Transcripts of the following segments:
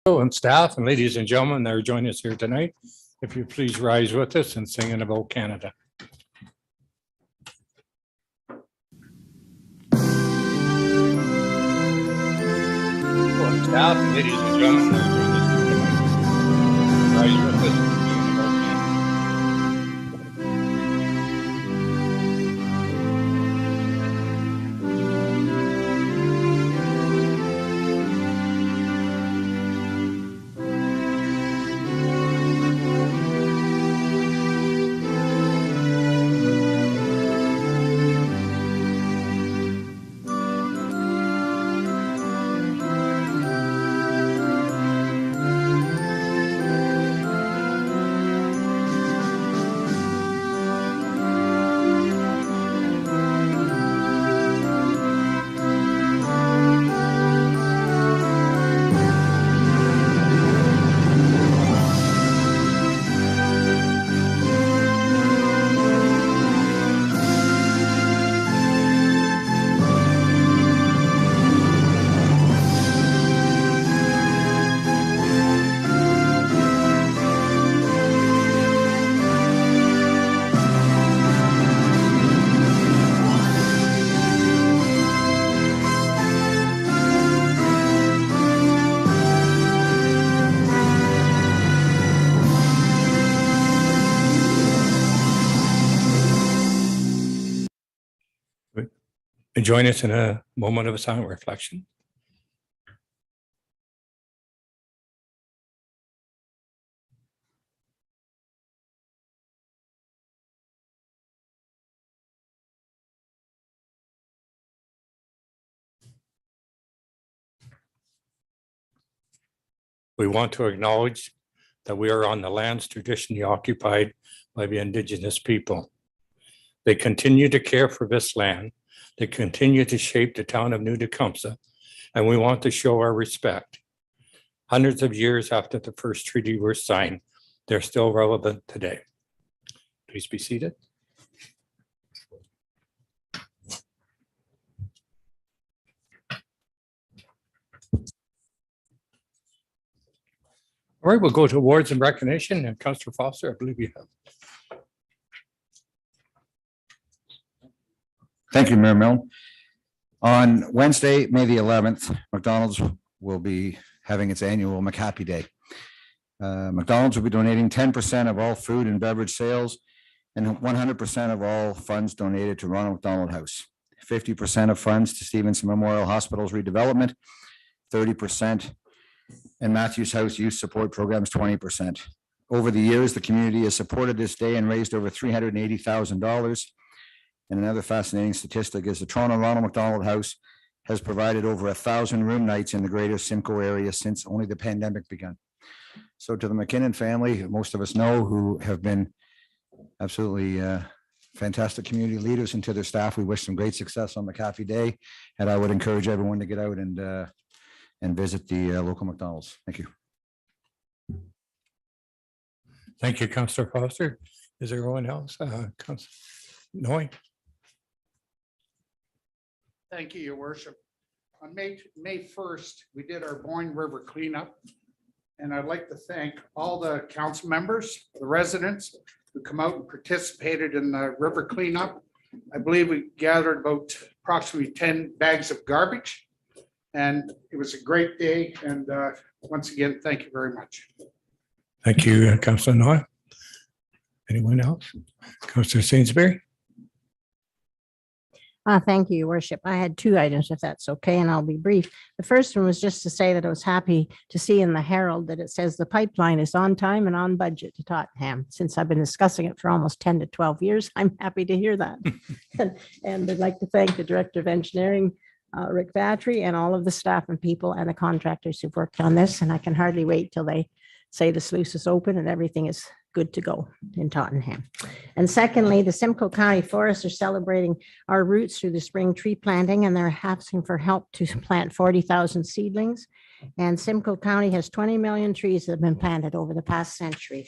council and staff and ladies and gentlemen that are joining us here tonight, if you please rise with us and sing in about Canada. Staff and ladies and gentlemen that are joining us here tonight, rise with us and sing in about Canada. Join us in a moment of silent reflection. We want to acknowledge that we are on the lands traditionally occupied by the Indigenous people. They continue to care for this land. They continue to shape the town of New Tecumseh, and we want to show our respect. Hundreds of years after the first treaty was signed, they're still relevant today. Please be seated. All right, we'll go to awards and recognition, and Councillor Foster, I believe you have. Thank you, Mayor Milne. On Wednesday, May the 11th, McDonald's will be having its annual McHappy Day. McDonald's will be donating 10% of all food and beverage sales and 100% of all funds donated to Ronald McDonald House, 50% of funds to Stevenson Memorial Hospital's redevelopment, 30%, and Matthews House Youth Support Programs 20%. Over the years, the community has supported this day and raised over $380,000. And another fascinating statistic is the Toronto Ronald McDonald House has provided over 1,000 room nights in the greater Simcoe area since only the pandemic began. So to the McKinnon family, most of us know, who have been absolutely fantastic community leaders, and to their staff, we wish them great success on McHappy Day. And I would encourage everyone to get out and visit the local McDonald's. Thank you. Thank you, Councillor Foster. Is there anyone else? Councillor Noy? Thank you, Your Worship. On May 1st, we did our Boyne River cleanup. And I'd like to thank all the council members, the residents who come out and participated in the river cleanup. I believe we gathered about approximately 10 bags of garbage. And it was a great day. And once again, thank you very much. Thank you, Councillor Noy. Anyone else? Councillor Sainsbury? Thank you, Your Worship. I had two items, if that's okay, and I'll be brief. The first one was just to say that I was happy to see in the Herald that it says the pipeline is on time and on budget to Tottenham. Since I've been discussing it for almost 10 to 12 years, I'm happy to hear that. And I'd like to thank the Director of Engineering, Rick Vatry, and all of the staff and people and the contractors who've worked on this. And I can hardly wait till they say the sluice is open and everything is good to go in Tottenham. And secondly, the Simcoe County Forests are celebrating our roots through the spring tree planting, and they're asking for help to plant 40,000 seedlings. And Simcoe County has 20 million trees that have been planted over the past century.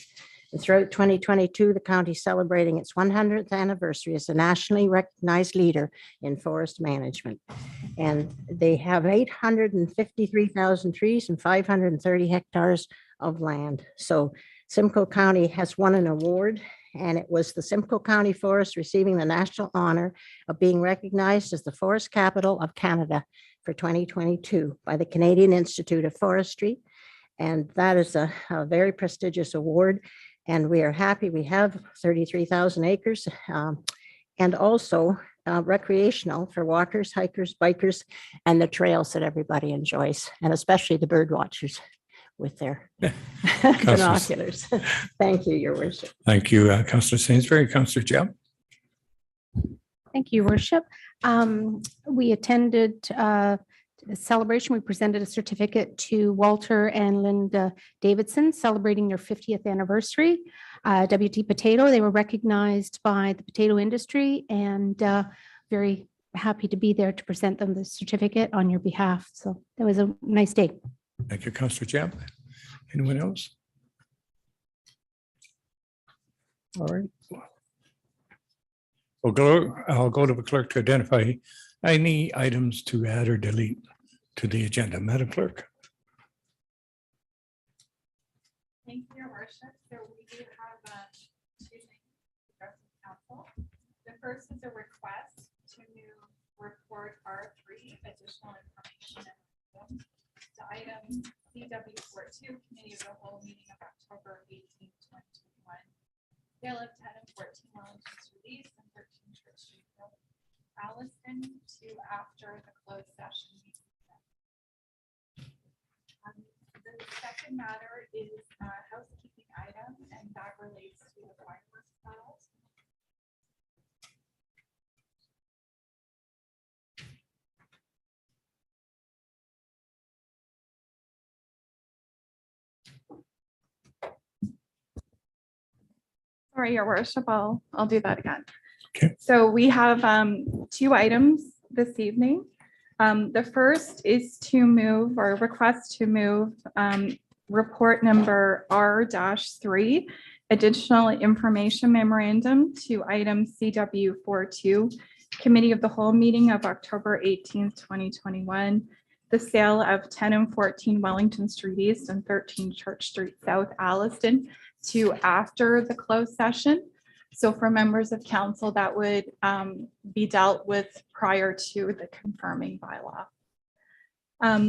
And throughout 2022, the county is celebrating its 100th anniversary as a nationally recognized leader in forest management. And they have 853,000 trees and 530 hectares of land. So Simcoe County has won an award, and it was the Simcoe County Forest receiving the national honor of being recognized as the forest capital of Canada for 2022 by the Canadian Institute of Forestry. And that is a very prestigious award. And we are happy we have 33,000 acres and also recreational for walkers, hikers, bikers, and the trails that everybody enjoys, and especially the bird watchers with their binoculars. Thank you, Your Worship. Thank you, Councillor Sainsbury. Councillor Jim. Thank you, Your Worship. We attended a celebration. We presented a certificate to Walter and Linda Davidson celebrating their 50th anniversary. WT Potato, they were recognized by the potato industry, and very happy to be there to present them the certificate on your behalf. So that was a nice day. Thank you, Councillor Jim. Anyone else? All right. I'll go to the clerk to identify any items to add or delete to the agenda. Madam Clerk. Thank you, Your Worship. So we do have two things to address with council. The first is a request to move report R3, additional information to item C.W.3 Committee of the Whole meeting of October 18, 2021. Sale of 10 and 14 Wellington Street and 13 Church Street, Alliston, to after the closed session. The second matter is a housekeeping item, and that relates to the fireworks files. Sorry, Your Worship, I'll do that again. Okay. So we have two items this evening. The first is to move or request to move report number R-3, additional information memorandum to item C.W.3 Committee of the Whole meeting of October 18th, 2021. The sale of 10 and 14 Wellington Street East and 13 Church Street South, Alliston, to after the closed session. So for members of council, that would be dealt with prior to the confirming bylaw.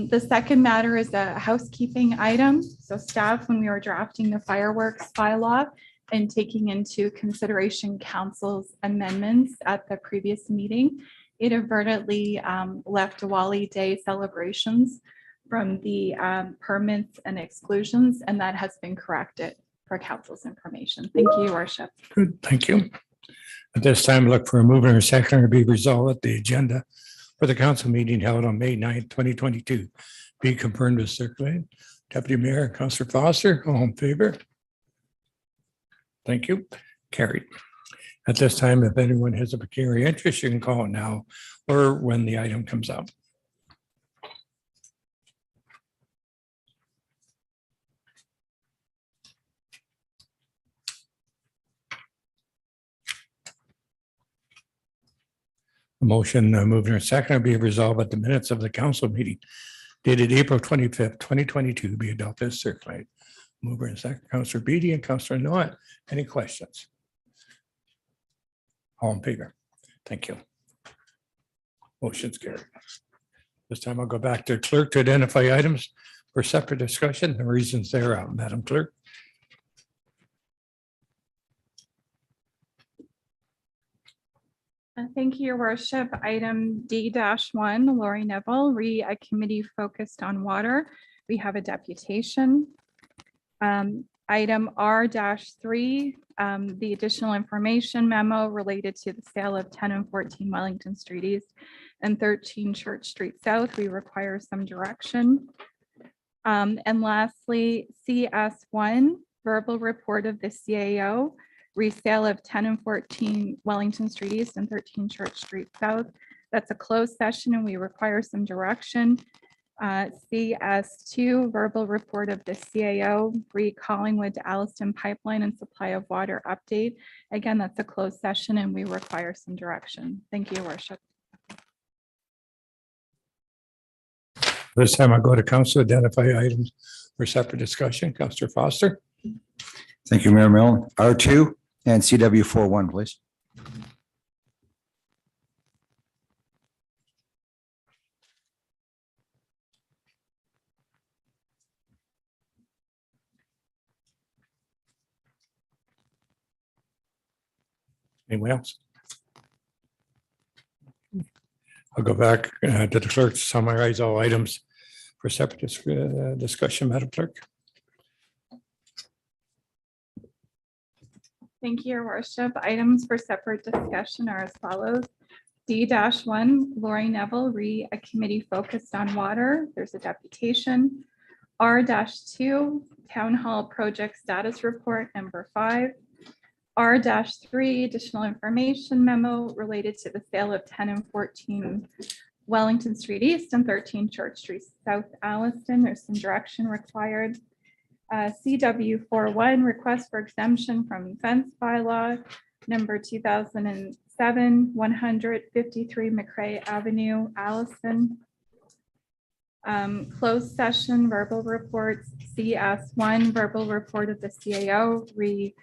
The second matter is a housekeeping item. So staff, when we were drafting the fireworks bylaw and taking into consideration council's amendments at the previous meeting, it inadvertently left Diwali Day celebrations from the permits and exclusions, and that has been corrected for council's information. Thank you, Your Worship. Good, thank you. At this time, look for a mover and a seconder to be resolved that the agenda for the council meeting held on May 9th, 2022 be confirmed as circulated. Deputy Mayor, Councillor Foster, all in favor? Thank you. Carried. At this time, if anyone has a pecuniary interest, you can call it now or when the item comes up. A motion moved and seconded be resolved at the minutes of the council meeting dated April 25th, 2022 be adopted as circulated. Mover and second, Councillor Beatty and Councillor Noah. Any questions? All in favor? Thank you. Motion's carried. This time I'll go back to clerk to identify items for separate discussion and reasons thereof. Madam Clerk. Thank you, Your Worship. Item D-1, Laurie Neville, a committee focused on water. We have a deputation. Item R-3, the additional information memo related to the sale of 10 and 14 Wellington Street East and 13 Church Street South. We require some direction. And lastly, CS1, verbal report of the CAO, resale of 10 and 14 Wellington Street East and 13 Church Street South. That's a closed session and we require some direction. CS2, verbal report of the CAO, re Collingwood to Alliston pipeline and supply of water update. Again, that's a closed session and we require some direction. Thank you, Your Worship. This time I go to council, identify items for separate discussion. Councillor Foster. Thank you, Mayor Milne. R2 and CW41, please. Anyone else? I'll go back to the clerk to summarize all items for separate discussion, Madam Clerk. Thank you, Your Worship. Items for separate discussion are as follows. D-1, Laurie Neville, re a committee focused on water. There's a deputation. R-2, Town Hall Project Status Report number 5. R-3, additional information memo related to the sale of 10 and 14 Wellington Street East and 13 Church Street South, Alliston. There's some direction required. CW41, request for exemption from fence bylaw number 2007, 153 McCague Avenue, Alliston. Closed session, verbal reports, CS1, verbal report of the CAO, re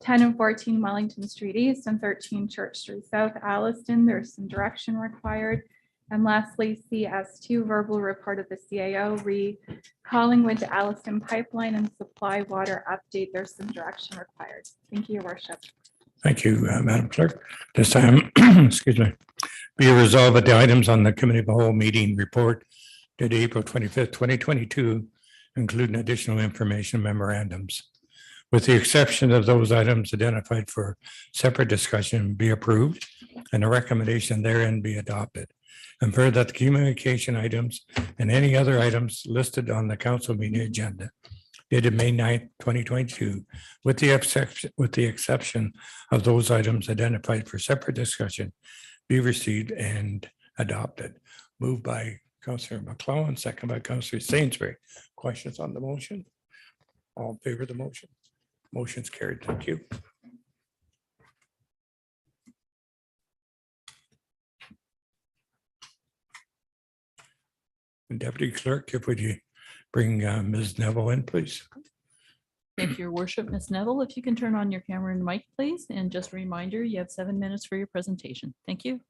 10 and 14 Wellington Street East and 13 Church Street South, Alliston. There's some direction required. And lastly, CS2, verbal report of the CAO, re Collingwood to Alliston pipeline and supply water update. There's some direction required. Thank you, Your Worship. Thank you, Madam Clerk. This time, excuse me, be it resolved that the items on the committee of the whole meeting report dated April 25th, 2022, including additional information memorandums, with the exception of those items identified for separate discussion, be approved and a recommendation therein be adopted. And further that the communication items and any other items listed on the council meeting agenda dated May 9th, 2022, with the exception of those items identified for separate discussion, be received and adopted. Moved by Councillor McClellan, second by Councillor Sainsbury. Questions on the motion? All in favor of the motion? Motion's carried. Thank you. Deputy Clerk, if would you bring Ms. Neville in, please? Thank you, Your Worship. Ms. Neville, if you can turn on your camera and mic, please. And just a reminder, you have 7 minutes for your presentation. Thank you.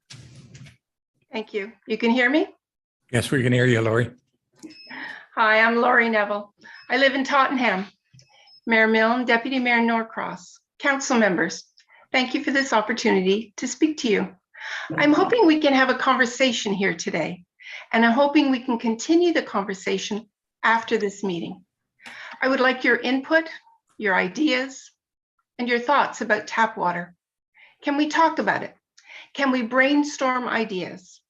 Thank you. You can hear me? Yes, we can hear you, Laurie. Hi, I'm Laurie Neville. I live in Tottenham. Mayor Milne, Deputy Mayor Norcross, council members, thank you for this opportunity to speak to you. I'm hoping we can have a conversation here today, and I'm hoping we can continue the conversation after this meeting. I would like your input, your ideas, and your thoughts about tap water. Can we talk about it? Can we brainstorm ideas?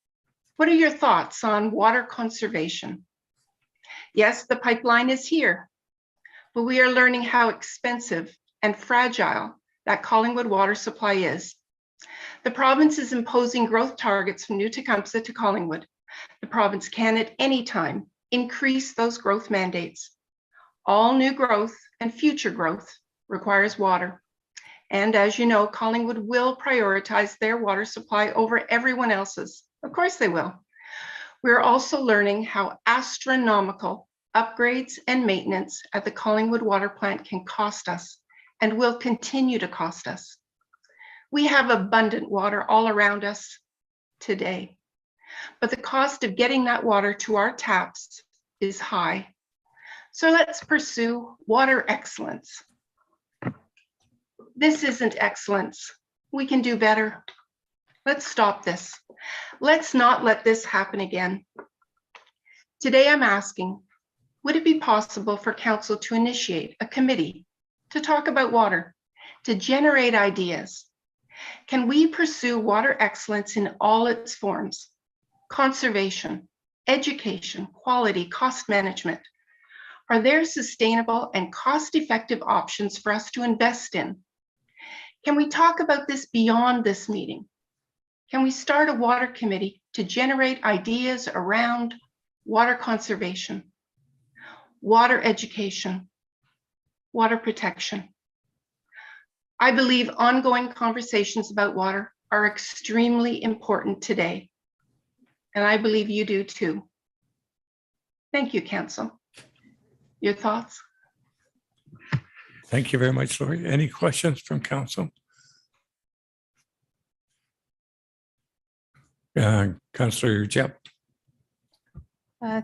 What are your thoughts on water conservation? Yes, the pipeline is here, but we are learning how expensive and fragile that Collingwood water supply is. The province is imposing growth targets from New Tecumseh to Collingwood. The province can at any time increase those growth mandates. All new growth and future growth requires water. And as you know, Collingwood will prioritize their water supply over everyone else's. Of course they will. We're also learning how astronomical upgrades and maintenance at the Collingwood water plant can cost us and will continue to cost us. We have abundant water all around us today, but the cost of getting that water to our taps is high. So let's pursue water excellence. This isn't excellence. We can do better. Let's stop this. Let's not let this happen again. Today I'm asking, would it be possible for council to initiate a committee to talk about water, to generate ideas? Can we pursue water excellence in all its forms? Conservation, education, quality, cost management. Are there sustainable and cost-effective options for us to invest in? Can we talk about this beyond this meeting? Can we start a water committee to generate ideas around water conservation, water education, water protection. I believe ongoing conversations about water are extremely important today, and I believe you do too. Thank you, Council. Your thoughts? Thank you very much, Laurie. Any questions from council? Councillor Jepp.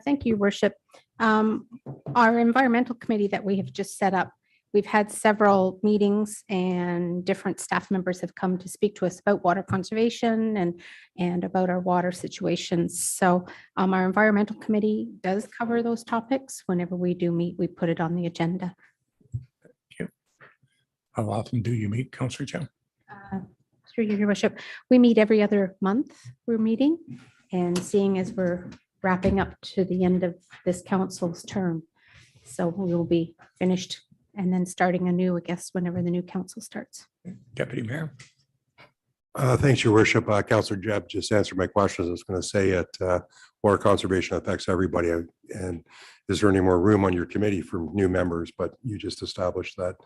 Thank you, Worship. Our environmental committee that we have just set up, we've had several meetings and different staff members have come to speak to us about water conservation and about our water situations. So our environmental committee does cover those topics. Whenever we do meet, we put it on the agenda. How often do you meet, Councillor Jepp? Through your worship, we meet every other month. We're meeting, and seeing as we're wrapping up to the end of this council's term, so we will be finished and then starting anew, I guess, whenever the new council starts. Deputy Mayor. Thanks, Your Worship. Councillor Jebb just answered my questions. I was going to say that water conservation affects everybody. And is there any more room on your committee for new members? But you just established that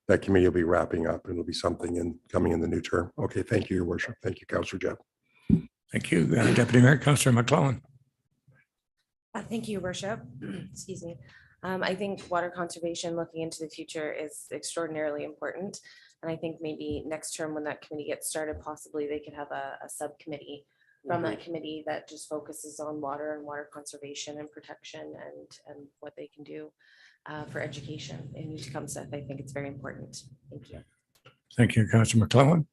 that committee will be wrapping up and it'll be something coming in the new term. Okay, thank you, Your Worship. Thank you, Councillor Jebb. Thank you, Deputy Mayor. Councillor McClellan. Thank you, Your Worship. Excuse me. I think water conservation looking into the future is extraordinarily important. And I think maybe next term when that committee gets started, possibly they could have a subcommittee from that committee that just focuses on water and water conservation and protection and what they can do for education in Tecumseh. I think it's very important. Thank you. Thank you, Councillor McClellan.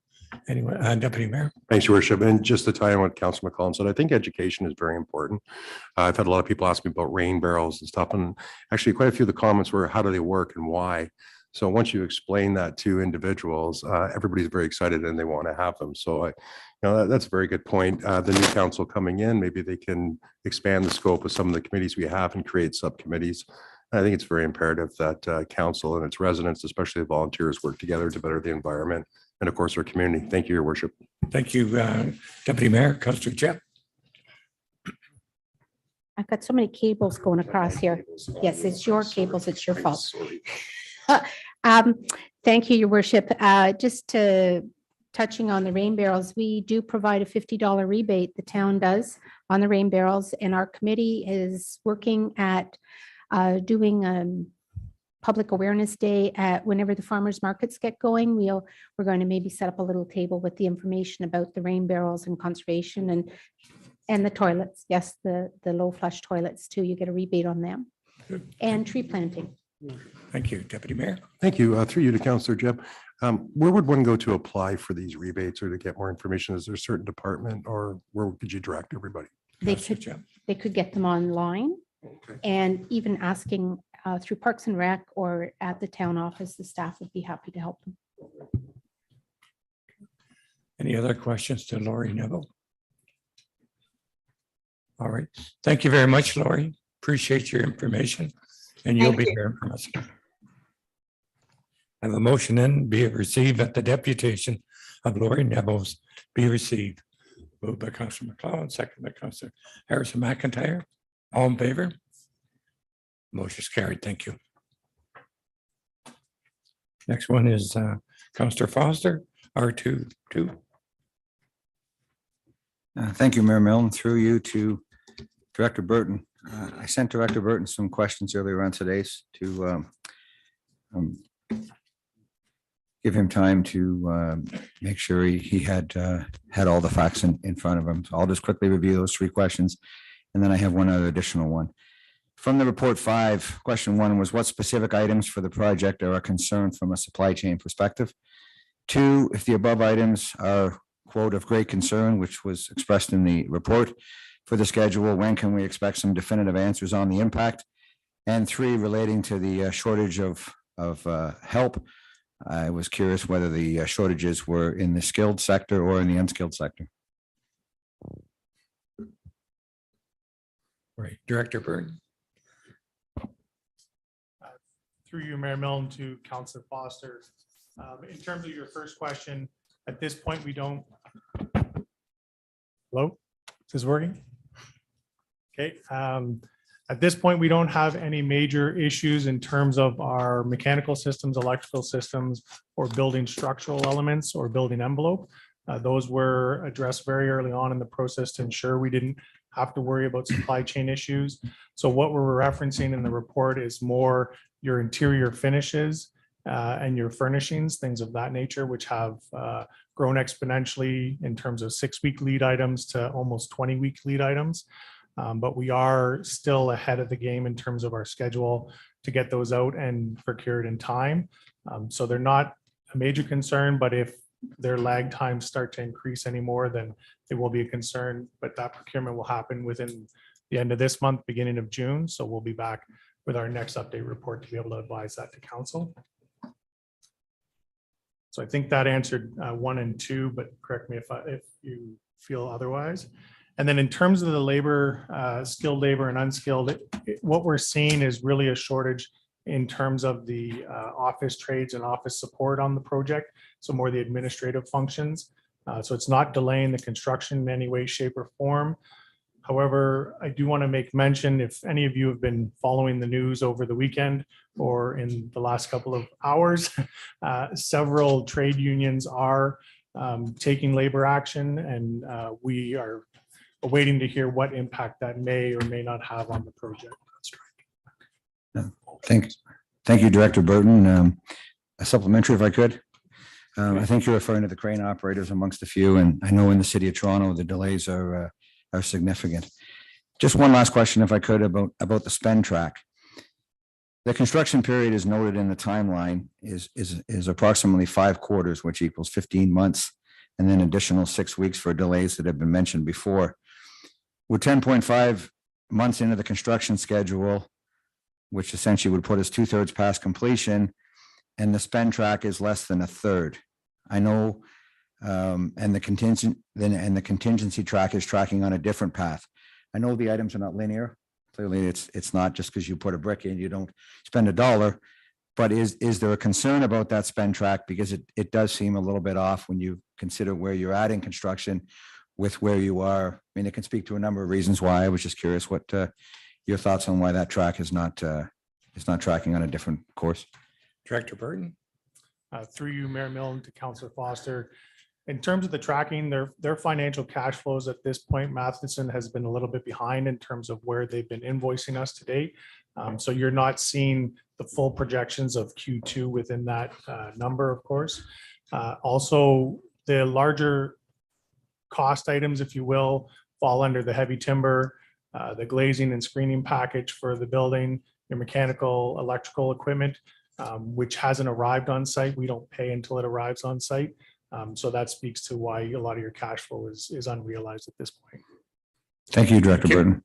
Anyway, Deputy Mayor. Thanks, Your Worship. And just to tie in what Councillor McCollum said, I think education is very important. I've had a lot of people ask me about rain barrels and stuff. And actually quite a few of the comments were, how do they work and why? So once you explain that to individuals, everybody's very excited and they want to have them. So that's a very good point. The new council coming in, maybe they can expand the scope of some of the committees we have and create subcommittees. I think it's very imperative that council and its residents, especially the volunteers, work together to better the environment and of course our community. Thank you, Your Worship. Thank you, Deputy Mayor. Councillor Jepp. I've got so many cables going across here. Yes, it's your cables. It's your fault. Thank you, Your Worship. Just touching on the rain barrels, we do provide a $50 rebate. The town does on the rain barrels, and our committee is working at doing public awareness day at whenever the farmers markets get going. We're going to maybe set up a little table with the information about the rain barrels and conservation and the toilets. Yes, the low flush toilets too. You get a rebate on them. Good. And tree planting. Thank you, Deputy Mayor. Thank you. Through you to Councillor Jebb. Where would one go to apply for these rebates or to get more information? Is there a certain department or where could you direct everybody? Councillor Jepp. They could get them online. Okay. And even asking through Parks and Rec or at the town office, the staff would be happy to help them. Any other questions to Laurie Neville? All right. Thank you very much, Laurie. Appreciate your information and you'll be hearing from us. I have a motion in be it received that the deputation of Laurie Neville's be received. Moved by Councillor McClellan, second by Councillor Harrison McIntyre. All in favor? Motion is carried. Thank you. Next one is Councillor Foster, R2. Thank you, Mayor Milne. Through you to Director Burton. I sent Director Burton some questions earlier on today's to give him time to make sure he had all the facts in front of him. So I'll just quickly review those three questions. And then I have one other additional one. From the report 5, question 1 was what specific items for the project are a concern from a supply chain perspective? 2, if the above items are quote of great concern, which was expressed in the report for the schedule, when can we expect some definitive answers on the impact? And 3, relating to the shortage of help. I was curious whether the shortages were in the skilled sector or in the unskilled sector. Right, Director Burton. Through you, Mayor Milne, to Councillor Foster. In terms of your first question, at this point, we don't. Hello, is this working? Okay. At this point, we don't have any major issues in terms of our mechanical systems, electrical systems, or building structural elements or building envelope. Those were addressed very early on in the process to ensure we didn't have to worry about supply chain issues. So what we're referencing in the report is more your interior finishes and your furnishings, things of that nature, which have grown exponentially in terms of 6-week lead items to almost 20-week lead items. But we are still ahead of the game in terms of our schedule to get those out and procured in time. So they're not a major concern, but if their lag times start to increase anymore, then it will be a concern. But that procurement will happen within the end of this month, beginning of June. So we'll be back with our next update report to be able to advise that to council. So I think that answered 1 and 2, but correct me if you feel otherwise. And then in terms of the labor, skilled labor and unskilled, what we're seeing is really a shortage in terms of the office trades and office support on the project. So more the administrative functions. So it's not delaying the construction in any way, shape, or form. However, I do want to make mention, if any of you have been following the news over the weekend or in the last couple of hours, several trade unions are taking labor action, and we are waiting to hear what impact that may or may not have on the project. Thank you, Director Burton. A supplementary, if I could. I think you're referring to the crane operators amongst a few, and I know in the city of Toronto, the delays are significant. Just one last question, if I could, about the spend track. The construction period is noted in the timeline is approximately 5 quarters, which equals 15 months, and then additional 6 weeks for delays that have been mentioned before. We're 10.5 months into the construction schedule, which essentially would put us 2/3 past completion, and the spend track is less than 1/3. I know, and the contingency track is tracking on a different path. I know the items are not linear. Clearly, it's not just because you put a brick in, you don't spend $1. But is there a concern about that spend track? Because it does seem a little bit off when you consider where you're at in construction with where you are. I mean, it can speak to a number of reasons why. I was just curious what your thoughts on why that track is not tracking on a different course. Director Burton. Through you, Mayor Milne, to Councillor Foster. In terms of the tracking, their financial cash flows at this point, Matheson has been a little bit behind in terms of where they've been invoicing us to date. So you're not seeing the full projections of Q2 within that number, of course. Also, the larger cost items, if you will, fall under the heavy timber, the glazing and screening package for the building, your mechanical, electrical equipment, which hasn't arrived on site. We don't pay until it arrives on site. So that speaks to why a lot of your cash flow is unrealized at this point. Thank you, Director Burton.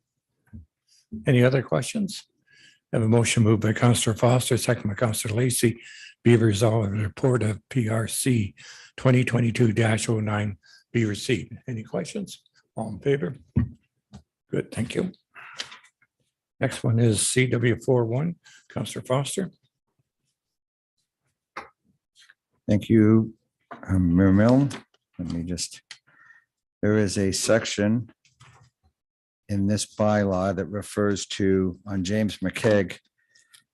Any other questions? I have a motion moved by Councillor Foster, second by Councillor Lacey. Be resolved, the report of PRC 2022-09 be received. Any questions? All in favor? Good, thank you. Next one is CW41, Councillor Foster. Thank you, Mayor Milne. Let me just, there is a section in this bylaw that refers to, on James McCague,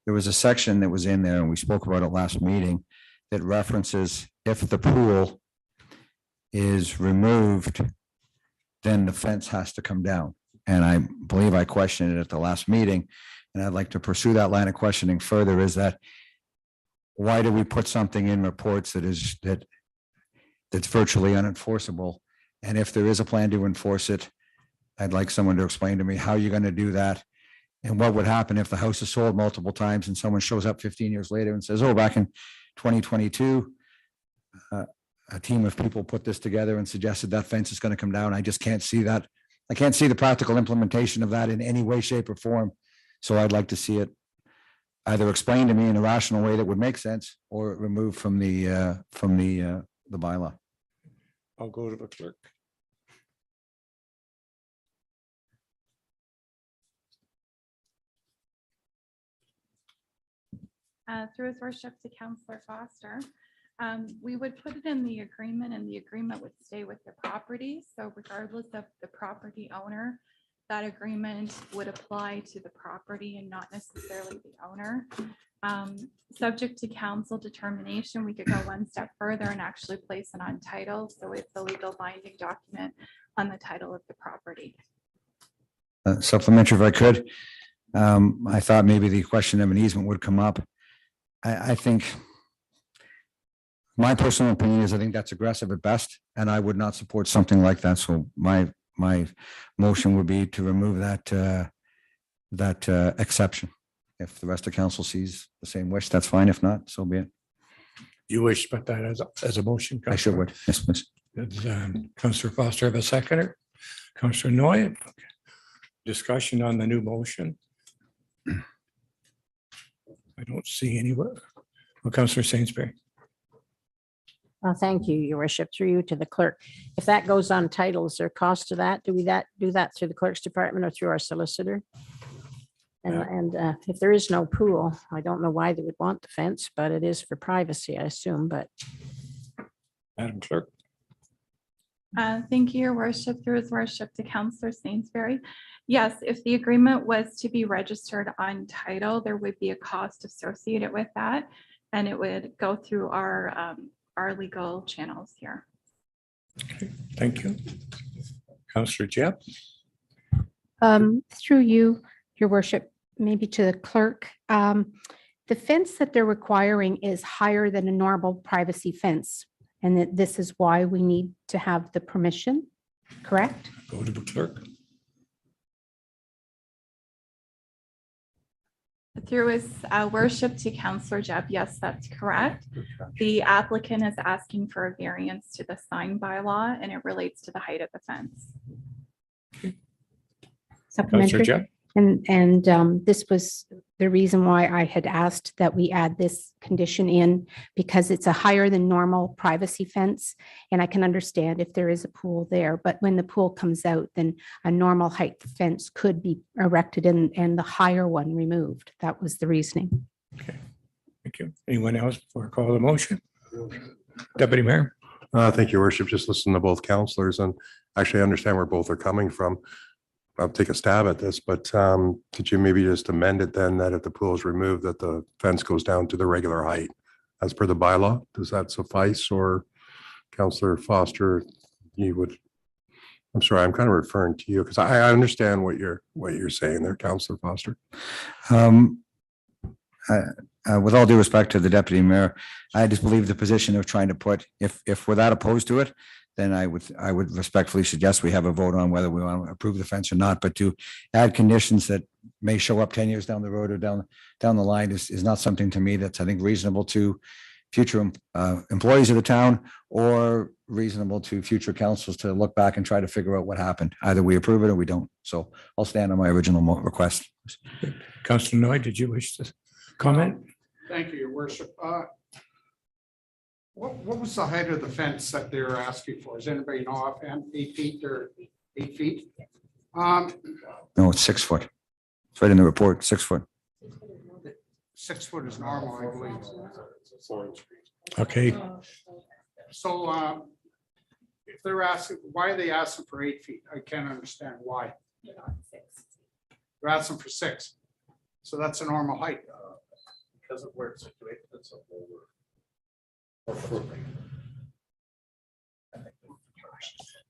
there was a section that was in there, and we spoke about it last meeting, that references if the pool is removed, then the fence has to come down. And I believe I questioned it at the last meeting, and I'd like to pursue that line of questioning further, is that why do we put something in reports that's virtually unenforceable? And if there is a plan to enforce it, I'd like someone to explain to me how you're going to do that. And what would happen if the house is sold multiple times and someone shows up 15 years later and says, oh, back in 2022, a team of people put this together and suggested that fence is going to come down. I just can't see that. I can't see the practical implementation of that in any way, shape, or form. So I'd like to see it either explained to me in a rational way that would make sense, or removed from the bylaw. I'll go to the clerk. Through his worship to Councillor Foster, we would put it in the agreement, and the agreement would stay with the property. So regardless of the property owner, that agreement would apply to the property and not necessarily the owner. Subject to council determination, we could go one step further and actually place it on title. So it's a legal binding document on the title of the property. Supplementary if I could. I thought maybe the question of an easement would come up. I think my personal opinion is I think that's aggressive at best, and I would not support something like that. So my motion would be to remove that exception. If the rest of council sees the same wish, that's fine. If not, so be it. You wish to put that as a motion? I sure would. Yes, please. Councillor Foster have a seconder? Councillor Noy? Okay. Discussion on the new motion? I don't see anywhere. Well, Councillor Sainsbury. Well, thank you, your worship, through you to the clerk. If that goes on title, is there a cost to that? Do we do that through the clerk's department or through our solicitor? And if there is no pool, I don't know why they would want the fence, but it is for privacy, I assume, but. Madam Clerk. Thank you, your worship, through his worship to Councillor Sainsbury. Yes, if the agreement was to be registered on title, there would be a cost associated with that. And it would go through our legal channels here. Okay, thank you. Councillor Jeb. Through you, your worship, maybe to the clerk. The fence that they're requiring is higher than a normal privacy fence. And that this is why we need to have the permission, correct? Go to the clerk. Through his worship to Councillor Jeb, yes, that's correct. The applicant is asking for a variance to the sign bylaw and it relates to the height of the fence. Councillor Supplementary. Jeb. And this was the reason why I had asked that we add this condition in, because it's a higher than normal privacy fence. And I can understand if there is a pool there, but when the pool comes out, then a normal height fence could be erected and the higher one removed. That was the reasoning. Okay, thank you. Anyone else before I call the motion? Deputy Mayor. Thank you, Worship. Just listen to both councillors and actually understand where both are coming from. I'll take a stab at this, but could you maybe just amend it then that if the pool is removed, that the fence goes down to the regular height as per the bylaw? Does that suffice? Or Councillor Foster, you would, I'm sorry, I'm kind of referring to you because I understand what you're saying there, Councillor Foster. With all due respect to the deputy mayor, I just believe the position of trying to put, if we're that opposed to it, then I would respectfully suggest we have a vote on whether we want to approve the fence or not. But to add conditions that may show up 10 years down the road or down the line is not something to me that's, I think, reasonable to future employees of the town or reasonable to future councils to look back and try to figure out what happened. Either we approve it or we don't. So I'll stand on my original request. Councillor Noy, did you wish to comment? Thank you, your worship. What was the height of the fence that they were asking for? Does anybody know offhand? 8 feet or 8 feet? No, it's 6 foot. It's right in the report, 6 foot. 6 foot is normal, I believe. Okay, So if they're asking, why are they asking for 8 feet? I can't understand why. They're asking for 6. So that's a normal height. Because of where it's situated, it's a lower.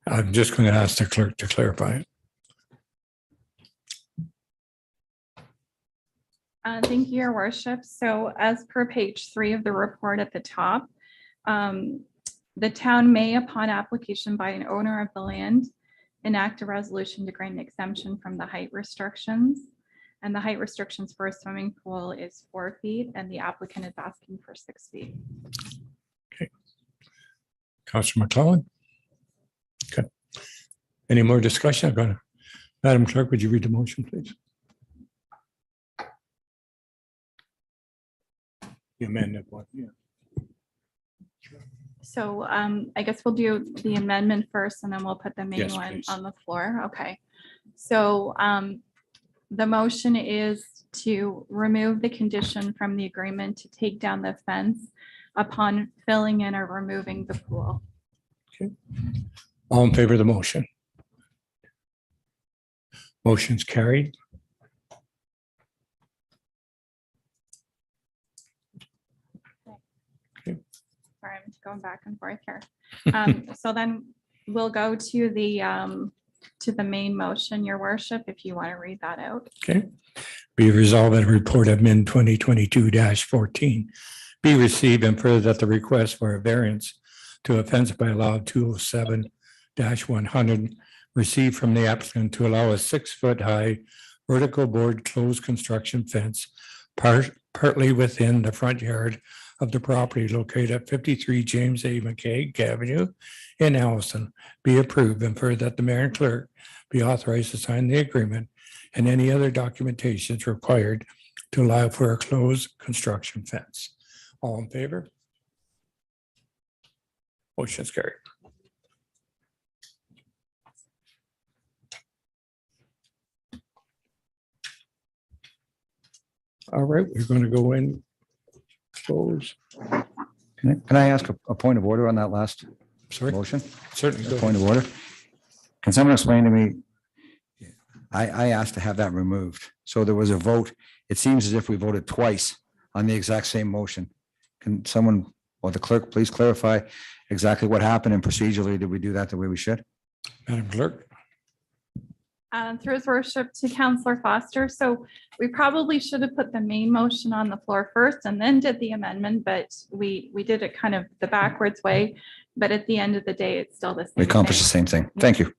I'm just going to ask the clerk to clarify it. Thank you, your worship. So as per page 3 of the report at the top, the town may, upon application by an owner of the land, enact a resolution to grant an exemption from the height restrictions. And the height restrictions for a swimming pool is 4 feet and the applicant is asking for 6 feet. Councillor McClellan. Okay. Any more discussion? I'm gonna, Madam Clerk, would you read the motion, please? The amended one, yeah. So I guess we'll do the amendment first and then we'll put the main Yes, one please. on the floor. Okay. So the motion is to remove the condition from the agreement to take down the fence upon filling in or removing the pool. All in favor of the motion? Motion's carried. Sorry, I'm going back and forth here. So then we'll go to the main motion, your worship, if you want to read that out. Okay. Be resolved that a report of Min 2022-14 be received and further that the request for a variance to offense by law 207-100 received from the applicant to allow a 6-foot high vertical board closed construction fence partly within the front yard of the property located at 53 James A. McCague Avenue in Alliston be approved and further that the mayor and clerk be authorized to sign the agreement and any other documentations required to allow for a closed construction fence. All in favor? Motion's carried. All right, we're going to go in close. Can I ask a point of order on that last Sorry, motion? certainly. go Point ahead. of order. Can someone explain to me? I asked to have that removed. So there was a vote. It seems as if we voted twice on the exact same motion. Can someone or the clerk please clarify exactly what happened and procedurally, did we do that the way we should? Madam Clerk. Through his worship to Councillor Foster. So we probably should have put the main motion on the floor first and then did the amendment, but we did it kind of the backwards way. But at the end of the day, it's still the same. We accomplished the thing. same thing. Thank you.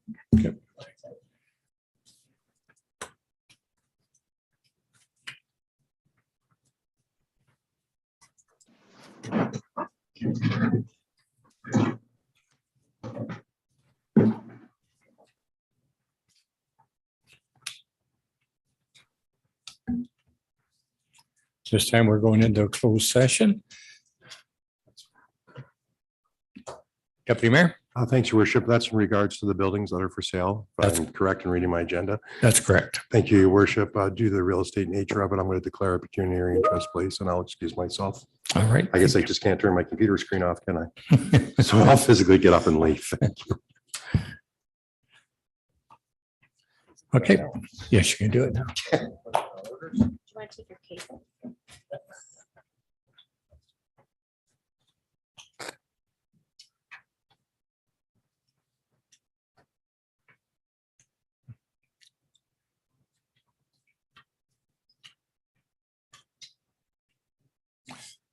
This time we're going into a closed session. Deputy Mayor? Thanks, your worship. That's in regards to the buildings that are for sale. If That's- I'm correct in reading my agenda. That's correct. Thank you, your worship. Due to the real estate nature of it, I'm going to declare a pecuniary interest, please, and I'll excuse myself. All right. I guess I just can't turn my computer screen off, can I? So I'll physically get up and leave. Thank you. Okay. Yes, you can do it now. Do you want to take your case?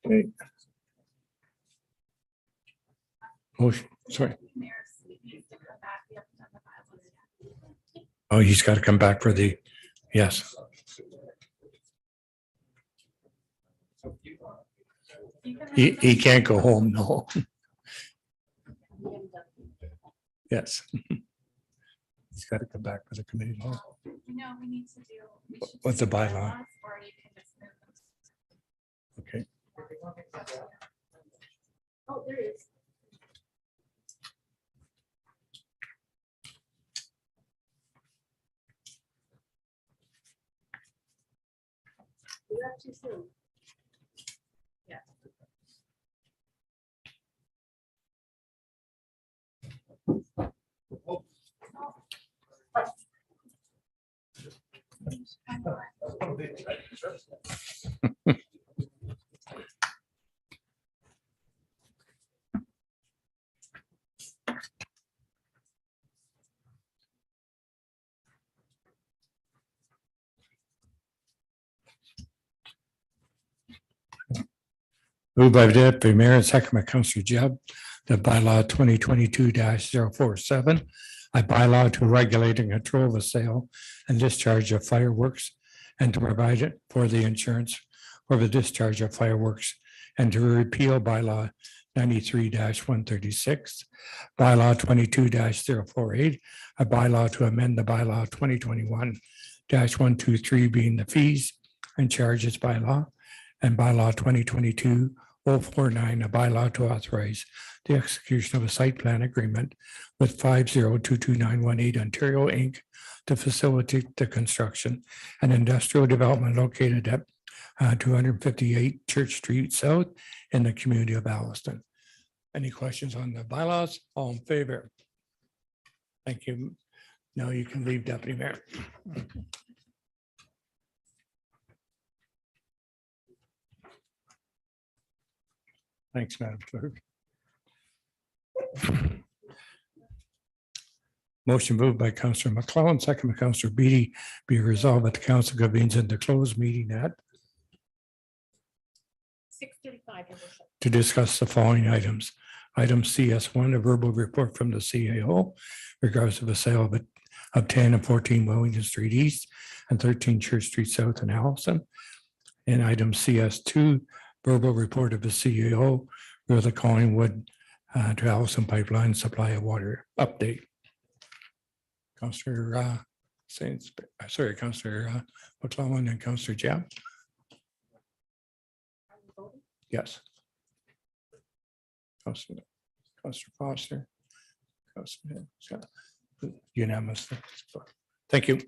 Okay. Motion, sorry. Oh, he's got to come back for the, yes. He can't go home, no. Yes. He's got to come back for the committee. No, we need to do. What's the bylaw? Or you can just move them. Okay. Oh, there is. You got too soon. Yeah. Moved by Deputy Mayor and second by Councillor Jeb, the bylaw 2022-047, a bylaw to regulate and control the sale and discharge of fireworks and to provide it for the insurance for the discharge of fireworks and to repeal bylaw 93-136, bylaw 22-048, a bylaw to amend the bylaw 2021-123 being the fees and charges bylaw, and bylaw 2022-049, a bylaw to authorize the execution of a site plan agreement with 5022918 Ontario Inc. to facilitate the construction and industrial development located at 258 Church Street South in the community of Alliston. Any questions on the bylaws? All in favor? Thank you. No, you can leave, Deputy Mayor. Thanks, Madam Clerk. Motion moved by Councillor McClellan, second by Councillor Beatty, be resolved that the council convenes into closed meeting at 6:35. to discuss the following items. Item CS1, a verbal report from the CAO regards to the sale of 10 and 14 Wellington Street East and 13 Church Street South in Alliston. And item CS2, verbal report of the CAO for the Collingwood to Alliston pipeline supply of water update. Councillor Councillor McClellan and Councillor Jam. Yes. Councillor Foster. Unanimous. Thank you.